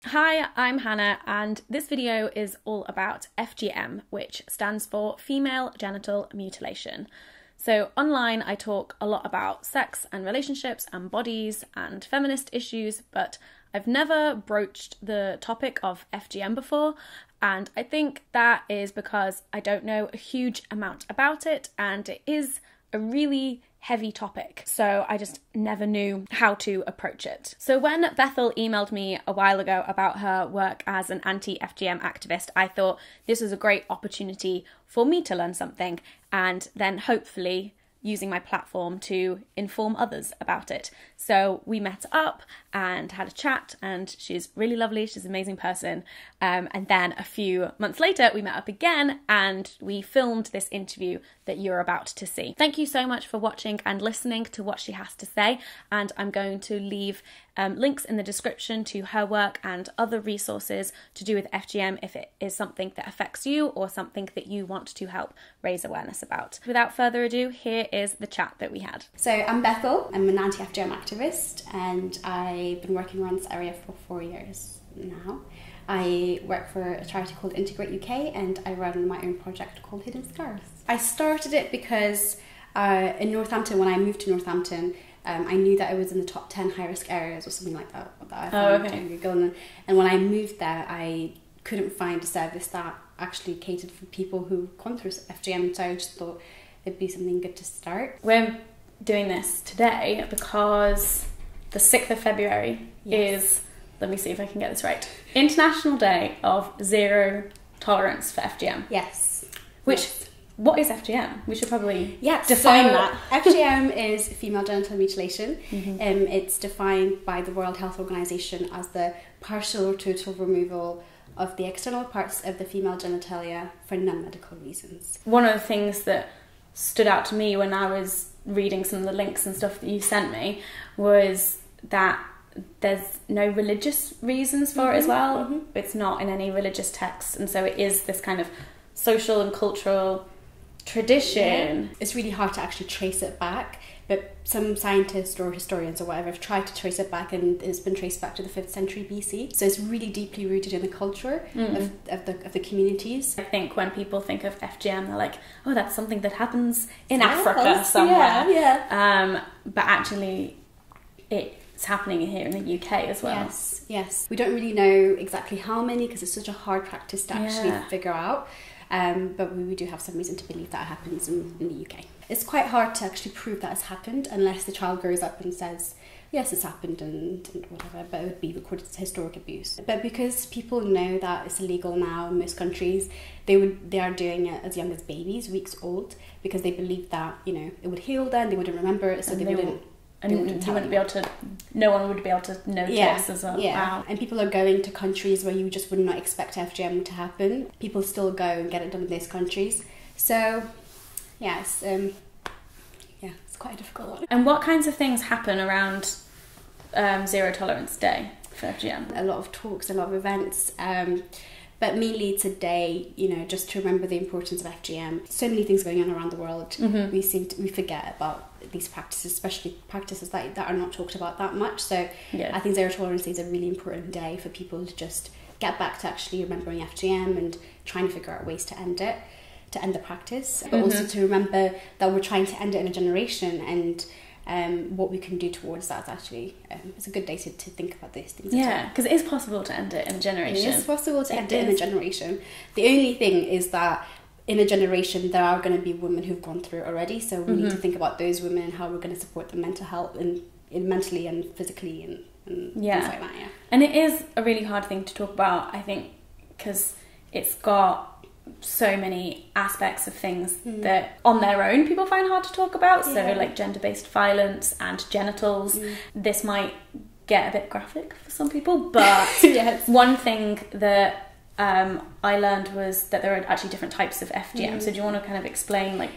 Hi, I'm Hannah, and this video is all about FGM, which stands for Female Genital Mutilation. So online I talk a lot about sex and relationships and bodies and feminist issues, but I've never broached the topic of FGM before, and I think that is because I don't know a huge amount about it, and it is a really heavy topic, so I just never knew how to approach it. So when Bethel emailed me a while ago about her work as an anti-FGM activist, I thought this was a great opportunity for me to learn something and then hopefully using my platform to inform others about it. So we met up and had a chat, and she's really lovely, she's an amazing person. And then a few months later we met up again and we filmed this interview that you're about to see. Thank you so much for watching and listening to what she has to say, and I'm going to leave links in the description to her work and other resources to do with FGM if it is something that affects you or something that you want to help raise awareness about. Without further ado, here is the chat that we had. So I'm Bethel, I'm an anti-FGM activist, and I've been working around this area for 4 years now. I work for a charity called Integrate UK, and I run my own project called Hidden Scars. I started it because in Northampton, when I moved to Northampton, I knew that I was in the top 10 high-risk areas or something like that I found on Google. And when I moved there, I couldn't find a service that actually catered for people who've gone through FGM, so I just thought it'd be something good to start. We're doing this today because the 6th of February is, let me see if I can get this right, International Day of Zero Tolerance for FGM. Yes. What is FGM? We should probably define that. FGM is female genital mutilation. It's defined by the World Health Organization as the partial or total removal of the external parts of the female genitalia for non-medical reasons. One of the things that stood out to me when I was reading some of the links and stuff that you sent me was that there's no religious reasons for it as well. It's not in any religious texts, and so it is this kind of social and cultural tradition. It's really hard to actually trace it back, but some scientists or historians or whatever have tried to trace it back, and it's been traced back to the 5th century BC. So it's really deeply rooted in the culture of the communities. I think when people think of FGM, they're like, oh, that's something that happens in Africa somewhere. But actually it's happening here in the UK as well. Yes. We don't really know exactly how many, because it's such a hard practice to actually figure out. But we do have some reason to believe that happens in the UK. It's quite hard to actually prove that it's happened unless the child grows up and says, yes, it's happened and whatever, but it would be recorded as historic abuse. But because people know that it's illegal now in most countries, they are doing it as young as babies, weeks old, because they believe that, you know, it would heal them, they wouldn't remember it, so and they wouldn't. No one would be able to notice as well. Wow. And people are going to countries where you just would not expect FGM to happen. People still go and get it done in those countries. So, yes, it's quite a difficult one. And what kinds of things happen around Zero Tolerance Day for FGM? A lot of talks, a lot of events. But mainly today, you know, just to remember the importance of FGM. So many things going on around the world. We forget about these practices, especially practices that are not talked about that much. So I think Zero Tolerance Day is a really important day for people to just get back to actually remembering FGM and trying to figure out ways to end it, to end the practice, but also to remember that we're trying to end it in a generation, and what we can do towards that. Actually, it's a good day to think about these things. Yeah, because it is possible to end it in a generation. It is possible to end it in a generation. The only thing is that in a generation there are going to be women who've gone through it already, so we need to think about those women and how we're going to support their mental health and mentally and physically and things like that. And it is a really hard thing to talk about, I think, because it's got so many aspects of things that on their own people find hard to talk about. So like gender-based violence and genitals. This might get a bit graphic for some people, but one thing that I learned was that there are actually different types of FGM. So do you want to kind of explain like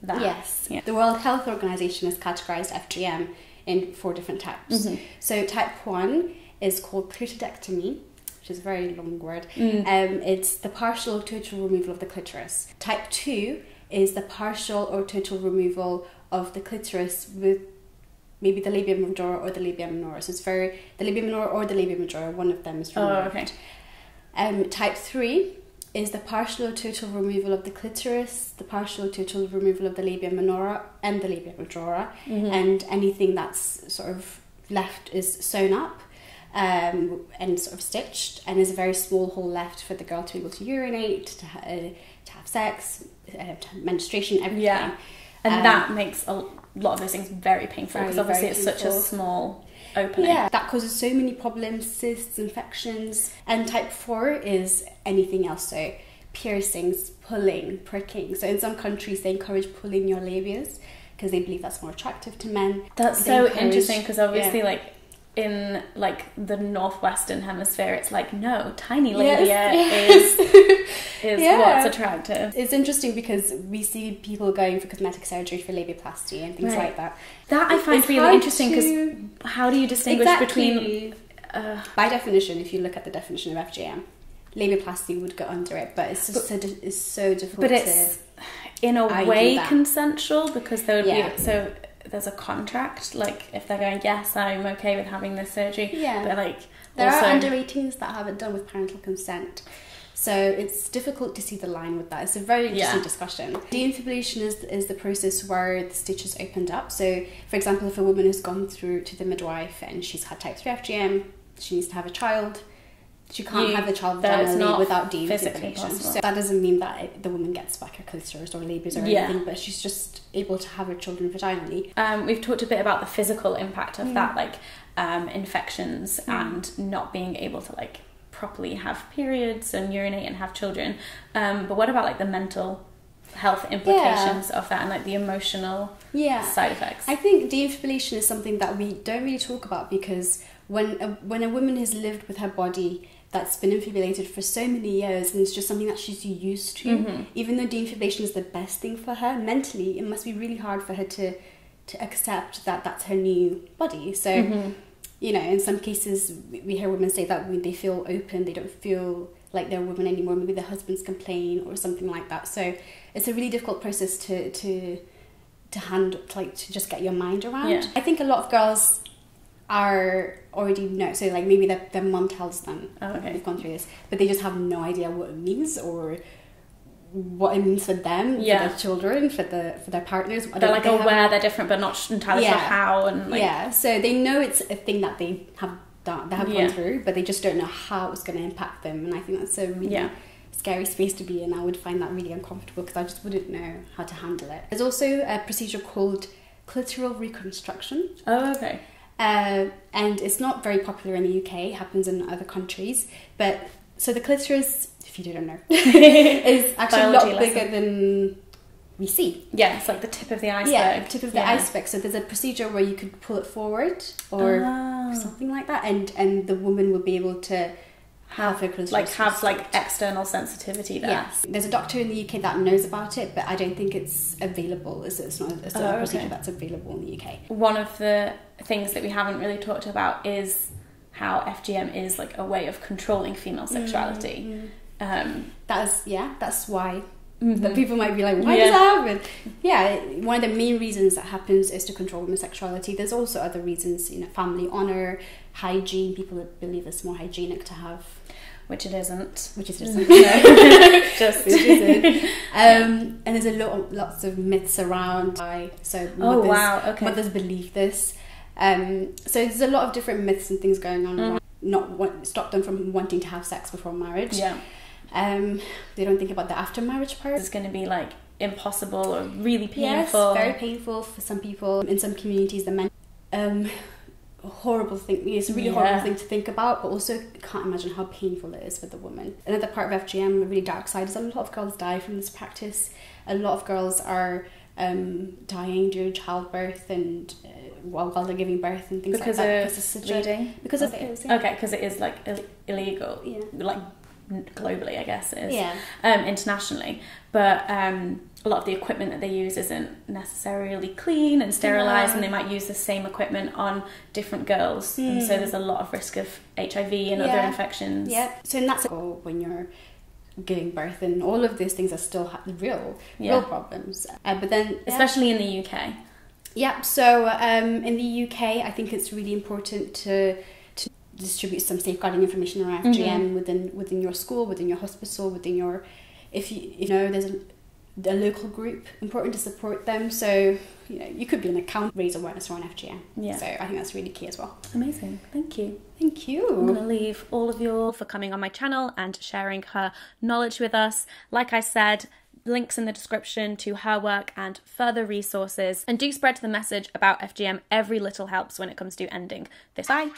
that? Yes. The World Health Organization has categorized FGM in 4 different types. So type 1 is called clitoridectomy, which is a very long word. It's the partial or total removal of the clitoris. Type 2 is the partial or total removal of the clitoris with maybe the labia majora or the labia minora. So it's the labia minora or the labia majora, one of them is removed. Type 3 is the partial or total removal of the clitoris, the partial or total removal of the labia minora and the labia majora, and anything that's sort of left is sewn up and sort of stitched, and there's a very small hole left for the girl to be able to urinate, to have sex, menstruation, everything. Yeah, and that makes a lot of those things very painful, because obviously it's such a small opening. Yeah, that causes so many problems, cysts, infections. And type 4 is anything else, so piercings, pulling, pricking. So in some countries they encourage pulling your labias because they believe that's more attractive to men. That's so interesting, because obviously like in like the northwestern hemisphere it's like, no, tiny labia is what's attractive. It's interesting because we see people going for cosmetic surgery for labiaplasty and things like that. That I find really interesting, because how do you distinguish between... By definition, if you look at the definition of FGM, labiaplasty would go under it, but it's just it's so difficult. But it's in a way consensual, because there would be... So there's a contract, like if they're going, yes, I'm okay with having this surgery, but like there are under 18s that have it done with parental consent, so it's difficult to see the line with that. It's a very interesting discussion. Deinfibulation is the process where the stitch is opened up. So for example, if a woman has gone through to the midwife and she's had type 3 FGM, she needs to have a child, she can't have the child vaginally without deinfibulation. So that doesn't mean that the woman gets back her clitoris or labias or anything, but she's just able to have her children vaginally. We've talked a bit about the physical impact of that, like infections and not being able to like properly have periods and urinate and have children. But what about like the mental health implications of that, and like the emotional side effects? I think deinfibulation is something that we don't really talk about, because when a woman has lived with her body that's been infibulated for so many years, and it's just something that she's used to, even though deinfibulation is the best thing for her, mentally it must be really hard for her to accept that that's her new body. So you know, in some cases we hear women say that when they feel open, they don't feel like they're women anymore. Maybe their husbands complain or something like that. So it's a really difficult process to handle, like to just get your mind around. I think a lot of girls are already know, so like maybe their mum tells them they've gone through this, but they just have no idea what it means or what it means for them, for their children, for their partners. They're like aware they're different, but not entirely sure how. And like, so they know it's a thing that they have done, they have gone through, but they just don't know how it's going to impact them. And I think that's a really scary space to be in. I would find that really uncomfortable, because I just wouldn't know how to handle it. There's also a procedure called clitoral reconstruction. And it's not very popular in the UK, it happens in other countries. But so the clitoris, if you don't know, is actually a lot bigger than we see. Yeah, it's like the tip of the iceberg. Yeah, tip of the iceberg. So there's a procedure where you could pull it forward or something like that, and the woman will be able to have her clitoris have external sensitivity there. Yes, there's a doctor in the UK that knows about it, but I don't think it's available. It's not a procedure that's available in the UK. One of the things that we haven't really talked about is how FGM is like a way of controlling female sexuality. That's why that people might be like, why does that happen? Yeah, one of the main reasons that happens is to control women's sexuality. There's also other reasons, you know, family honor, hygiene. People believe it's more hygienic to have, which it isn't. Which it isn't. Just which isn't. And there's lots of myths around why. So mothers believe this. So there's a lot of different myths and things going on. Stop them from wanting to have sex before marriage. They don't think about the after marriage part. It's going to be like impossible or really painful. Yes, very painful for some people. In some communities, the men horrible thing. It's a really horrible thing to think about, but also can't imagine how painful it is for the woman. Another part of FGM, a really dark side, is a lot of girls die from this practice. A lot of girls are dying during childbirth and while they're giving birth and things like that. Because of it. Okay, because it is like illegal. Like globally, I guess it is. Internationally, but a lot of the equipment that they use isn't necessarily clean and sterilised, and they might use the same equipment on different girls, and so there's a lot of risk of HIV and other infections. So in that sense, when you're giving birth, and all of these things are still real problems. But then, especially in the UK. Yeah, so in the UK, I think it's really important to distribute some safeguarding information around FGM within your school, within your hospital, within your, if you know there's a local group, important to support them. So you could be an account, raise awareness around FGM. Yeah. So I think that's really key as well. Amazing, thank you. Thank you. I'm going to leave all of you all for coming on my channel and sharing her knowledge with us. Like I said, links in the description to her work and further resources. And do spread the message about FGM. Every little helps when it comes to ending this. Bye.